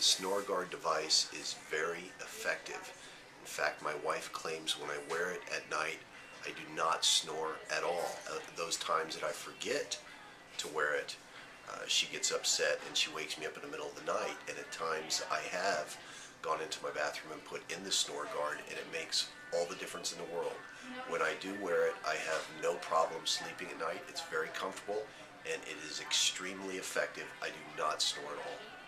The Snore Guard device is very effective. In fact, my wife claims when I wear it at night, I do not snore at all. Those times that I forget to wear it, she gets upset and she wakes me up in the middle of the night, and at times I have gone into my bathroom and put in the Snore Guard, and it makes all the difference in the world. When I do wear it, I have no problem sleeping at night. It's very comfortable and it is extremely effective. I do not snore at all.